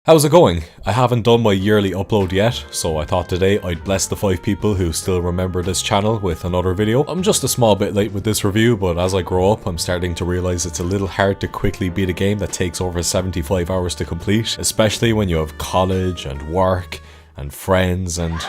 How's it going? I haven't done my yearly upload yet, so I thought today I'd bless the 5 people who still remember this channel with another video. I'm just a small bit late with this review, but as I grow up, I'm starting to realize it's a little hard to quickly beat a game that takes over 75 hours to complete, especially when you have college and work and friends and...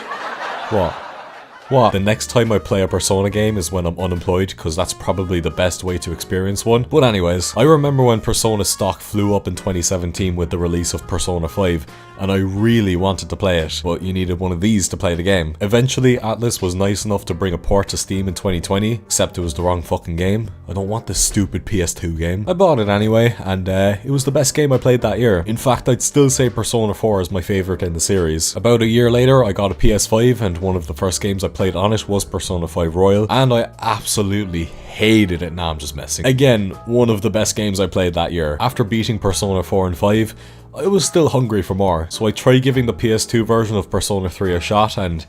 What? The next time I play a Persona game is when I'm unemployed, because that's probably the best way to experience one. But anyways, I remember when Persona stock flew up in 2017 with the release of Persona 5, and I really wanted to play it, but you needed one of these to play the game. Eventually, Atlus was nice enough to bring a port to Steam in 2020, except it was the wrong fucking game. I don't want this stupid PS2 game. I bought it anyway, and it was the best game I played that year. In fact, I'd still say Persona 4 is my favourite in the series. About a year later, I got a PS5, and one of the first games I played on it was Persona 5 Royal, and I absolutely hated it. Nah, I'm just messing. Again, one of the best games I played that year. After beating Persona 4 and 5, I was still hungry for more, so I tried giving the PS2 version of Persona 3 a shot and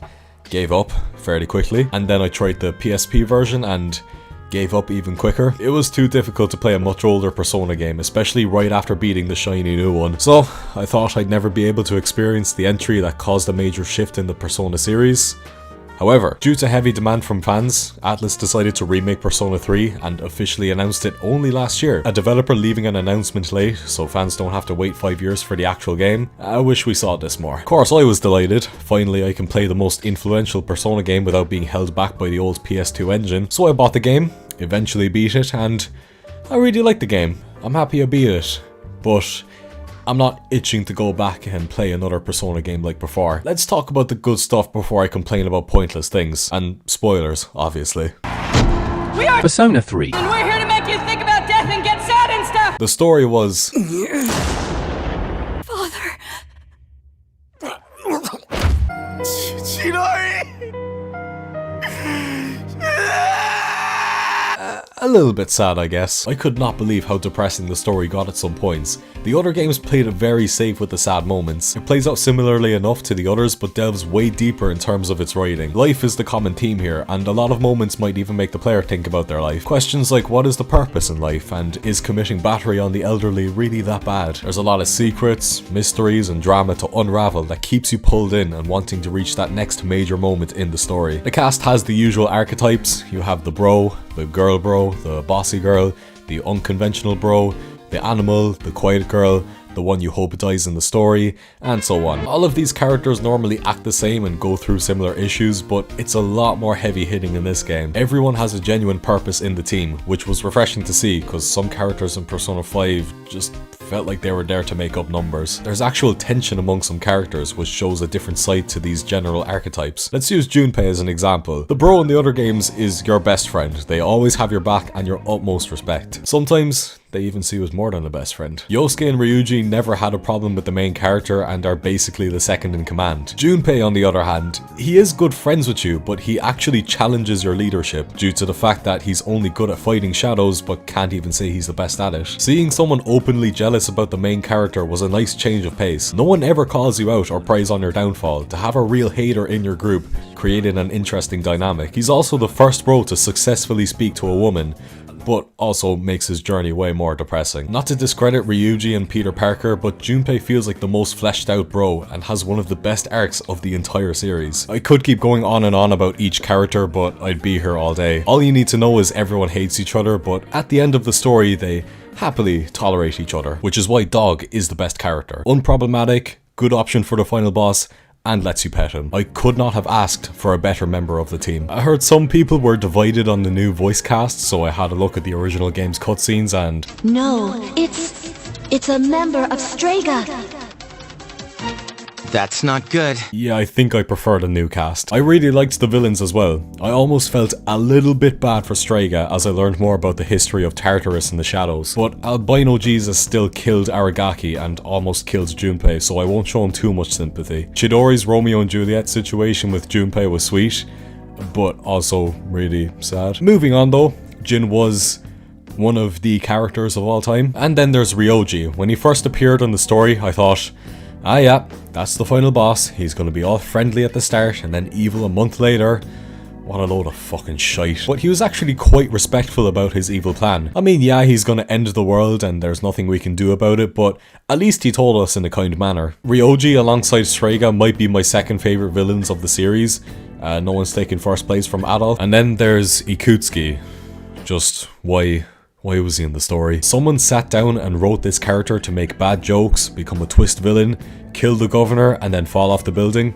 gave up fairly quickly. And then I tried the PSP version and gave up even quicker. It was too difficult to play a much older Persona game, especially right after beating the shiny new one. So I thought I'd never be able to experience the entry that caused a major shift in the Persona series. However, due to heavy demand from fans, Atlus decided to remake Persona 3 and officially announced it only last year. A developer leaving an announcement late, so fans don't have to wait 5 years for the actual game. I wish we saw this more. Of course, I was delighted. Finally, I can play the most influential Persona game without being held back by the old PS2 engine. So I bought the game, eventually beat it, and I really liked the game. I'm happy I beat it, but I'm not itching to go back and play another Persona game like before. Let's talk about the good stuff before I complain about pointless things. And spoilers, obviously. We are Persona 3. And we're here to make you think about death and get sad and stuff! The story was... Father... a little bit sad, I guess. I could not believe how depressing the story got at some points. The other games played it very safe with the sad moments. It plays out similarly enough to the others, but delves way deeper in terms of its writing. Life is the common theme here, and a lot of moments might even make the player think about their life. Questions like, what is the purpose in life, and is committing battery on the elderly really that bad? There's a lot of secrets, mysteries, and drama to unravel that keeps you pulled in and wanting to reach that next major moment in the story. The cast has the usual archetypes. You have the bro, the girl bro, the bossy girl, the unconventional bro, the animal, the quiet girl, the one you hope dies in the story, and so on. All of these characters normally act the same and go through similar issues, but it's a lot more heavy hitting in this game. Everyone has a genuine purpose in the team, which was refreshing to see, because some characters in Persona 5 just felt like they were there to make up numbers. There's actual tension among some characters, which shows a different side to these general archetypes. Let's use Junpei as an example. The bro in the other games is your best friend. They always have your back and your utmost respect. Sometimes they even see you as more than a best friend. Yosuke and Ryuji never had a problem with the main character and are basically the second in command. Junpei, on the other hand, he is good friends with you, but he actually challenges your leadership due to the fact that he's only good at fighting shadows but can't even say he's the best at it. Seeing someone openly jealous about the main character was a nice change of pace. No one ever calls you out or preys on your downfall. To have a real hater in your group created an interesting dynamic. He's also the first bro to successfully speak to a woman, but also makes his journey way more depressing. Not to discredit Ryuji and Peter Parker, but Junpei feels like the most fleshed out bro and has one of the best arcs of the entire series. I could keep going on and on about each character, but I'd be here all day. All you need to know is everyone hates each other, but at the end of the story, they happily tolerate each other, which is why Dog is the best character. Unproblematic, good option for the final boss, and lets you pet him. I could not have asked for a better member of the team. I heard some people were divided on the new voice cast, so I had a look at the original game's cutscenes and... No, it's a member of Strega. That's not good. Yeah, I think I prefer the new cast. I really liked the villains as well. I almost felt a little bit bad for Strega as I learned more about the history of Tartarus in the shadows. But Albino Jesus still killed Aragaki and almost killed Junpei, so I won't show him too much sympathy. Chidori's Romeo and Juliet situation with Junpei was sweet, but also really sad. Moving on though, Jin was one of the characters of all time. And then there's Ryoji. When he first appeared in the story, I thought, ah yeah, that's the final boss. He's gonna be all friendly at the start and then evil a month later. What a load of fucking shite. But he was actually quite respectful about his evil plan. I mean, yeah, he's gonna end the world and there's nothing we can do about it, but at least he told us in a kind manner. Ryoji alongside Strega might be my second favourite villains of the series. No one's taken first place from Adolf. And then there's Ikutsuki. Just why was he in the story? Someone sat down and wrote this character to make bad jokes, become a twist villain, kill the governor, and then fall off the building.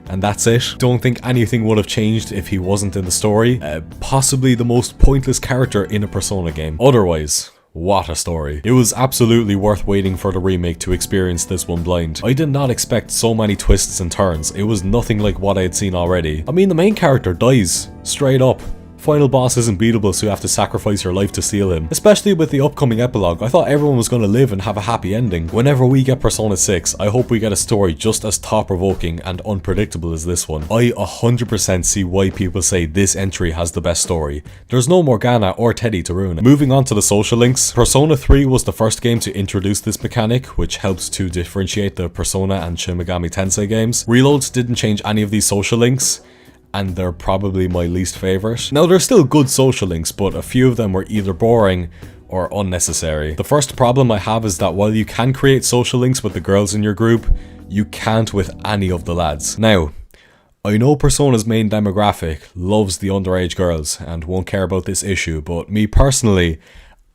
And that's it. Don't think anything would have changed if he wasn't in the story. Possibly the most pointless character in a Persona game. Otherwise, what a story. It was absolutely worth waiting for the remake to experience this one blind. I did not expect so many twists and turns. It was nothing like what I had seen already. I mean, the main character dies, straight up. Final boss isn't beatable, so you have to sacrifice your life to steal him. Especially with the upcoming epilogue, I thought everyone was going to live and have a happy ending. Whenever we get Persona 6, I hope we get a story just as thought-provoking and unpredictable as this one. I 100% see why people say this entry has the best story. There's no Morgana or Teddy to ruin it. Moving on to the social links, Persona 3 was the first game to introduce this mechanic, which helps to differentiate the Persona and Shin Megami Tensei games. Reloads didn't change any of these social links, and they're probably my least favourite. Now, they're still good social links, but a few of them were either boring or unnecessary. The first problem I have is that while you can create social links with the girls in your group, you can't with any of the lads. Now, I know Persona's main demographic loves the underage girls and won't care about this issue, but me personally,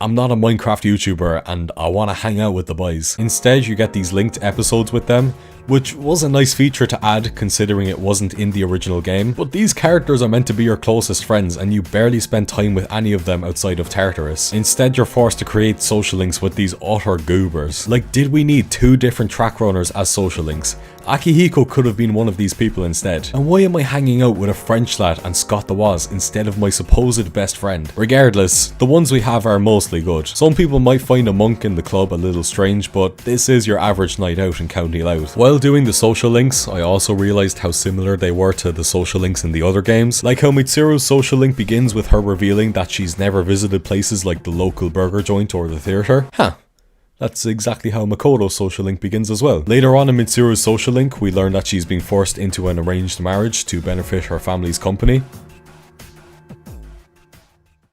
I'm not a Minecraft YouTuber and I want to hang out with the boys. Instead, you get these linked episodes with them, which was a nice feature to add considering it wasn't in the original game. But these characters are meant to be your closest friends and you barely spend time with any of them outside of Tartarus. Instead, you're forced to create social links with these utter goobers. Like, did we need two different track runners as social links? Akihiko could have been one of these people instead. And why am I hanging out with a French lad and Scott the Woz instead of my supposed best friend? Regardless, the ones we have are mostly good. Some people might find a monk in the club a little strange, but this is your average night out in County Louth. While doing the social links, I also realised how similar they were to the social links in the other games. Like how Mitsuru's social link begins with her revealing that she's never visited places like the local burger joint or the theatre. Huh. That's exactly how Makoto's social link begins as well. Later on in Mitsuru's social link, we learn that she's being forced into an arranged marriage to benefit her family's company.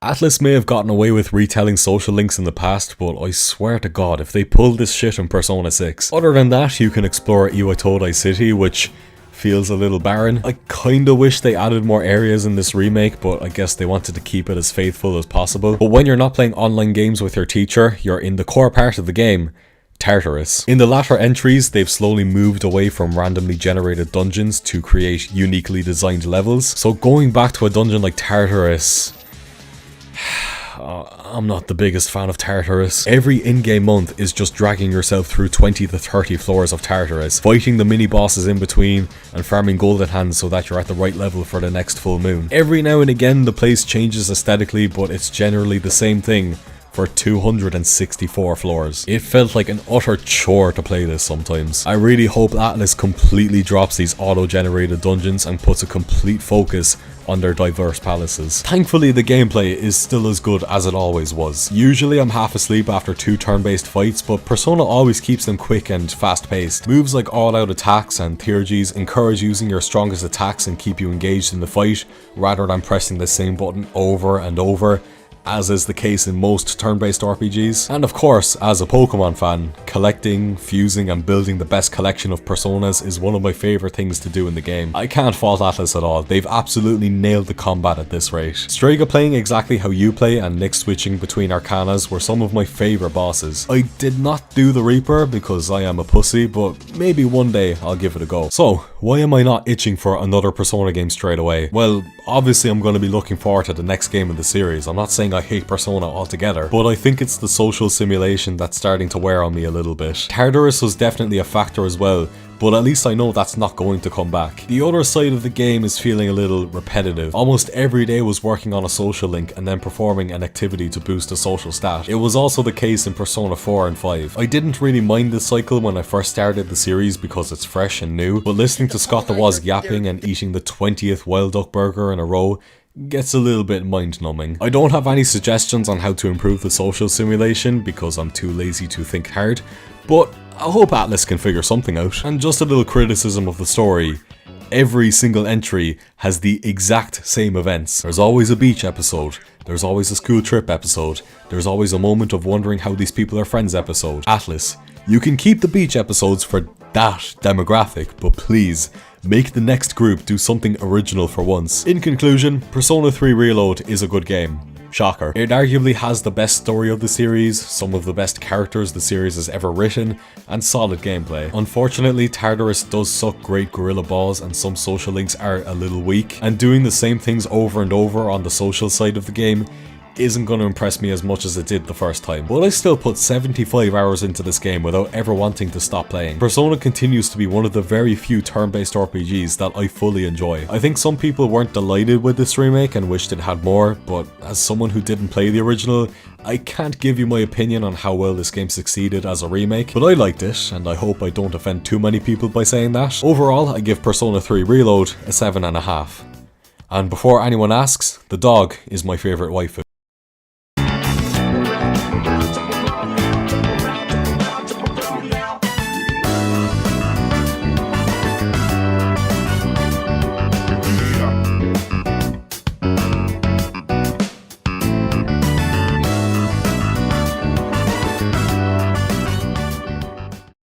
Atlus may have gotten away with retelling social links in the past, but I swear to God, if they pull this shit in Persona 6. Other than that, you can explore Iwatodai City, which feels a little barren. I kinda wish they added more areas in this remake, but I guess they wanted to keep it as faithful as possible. But when you're not playing online games with your teacher, you're in the core part of the game, Tartarus. In the latter entries, they've slowly moved away from randomly generated dungeons to create uniquely designed levels. So going back to a dungeon like Tartarus, I'm not the biggest fan of Tartarus. Every in-game month is just dragging yourself through 20 to 30 floors of Tartarus, fighting the mini-bosses in between, and farming golden hands so that you're at the right level for the next full moon. Every now and again the place changes aesthetically, but it's generally the same thing for 264 floors. It felt like an utter chore to play this sometimes. I really hope Atlus completely drops these auto-generated dungeons and puts a complete focus on their diverse palaces. Thankfully, the gameplay is still as good as it always was. Usually I'm half asleep after 2 turn-based fights, but Persona always keeps them quick and fast-paced. Moves like all-out attacks and theurgies encourage using your strongest attacks and keep you engaged in the fight, rather than pressing the same button over and over, as is the case in most turn-based RPGs. And of course, as a Pokemon fan, collecting, fusing and building the best collection of Personas is one of my favourite things to do in the game. I can't fault Atlus at all, they've absolutely nailed the combat at this rate. Strega playing exactly how you play and Nick switching between Arcanas were some of my favourite bosses. I did not do the Reaper because I am a pussy, but maybe one day I'll give it a go. So, why am I not itching for another Persona game straight away? Well, obviously I'm going to be looking forward to the next game in the series. I'm not saying I hate Persona altogether, but I think it's the social simulation that's starting to wear on me a little bit. Tartarus was definitely a factor as well, but at least I know that's not going to come back. The other side of the game is feeling a little repetitive. Almost every day was working on a social link and then performing an activity to boost a social stat. It was also the case in Persona 4 and 5. I didn't really mind this cycle when I first started the series because it's fresh and new, but listening to Scott the Woz yapping and eating the 20th Wild Duck burger in a row gets a little bit mind-numbing. I don't have any suggestions on how to improve the social simulation because I'm too lazy to think hard, but I hope Atlus can figure something out. And just a little criticism of the story. Every single entry has the exact same events. There's always a beach episode, there's always a school trip episode, there's always a moment of wondering how these people are friends episode. Atlus, you can keep the beach episodes for that demographic, but please, make the next group do something original for once. In conclusion, Persona 3 Reload is a good game. Shocker. It arguably has the best story of the series, some of the best characters the series has ever written, and solid gameplay. Unfortunately, Tartarus does suck great gorilla balls and some social links are a little weak, and doing the same things over and over on the social side of the game isn't going to impress me as much as it did the first time. But I still put 75 hours into this game without ever wanting to stop playing. Persona continues to be one of the very few turn-based RPGs that I fully enjoy. I think some people weren't delighted with this remake and wished it had more, but as someone who didn't play the original, I can't give you my opinion on how well this game succeeded as a remake, but I liked it, and I hope I don't offend too many people by saying that. Overall, I give Persona 3 Reload a 7.5. And before anyone asks, the dog is my favourite waifu.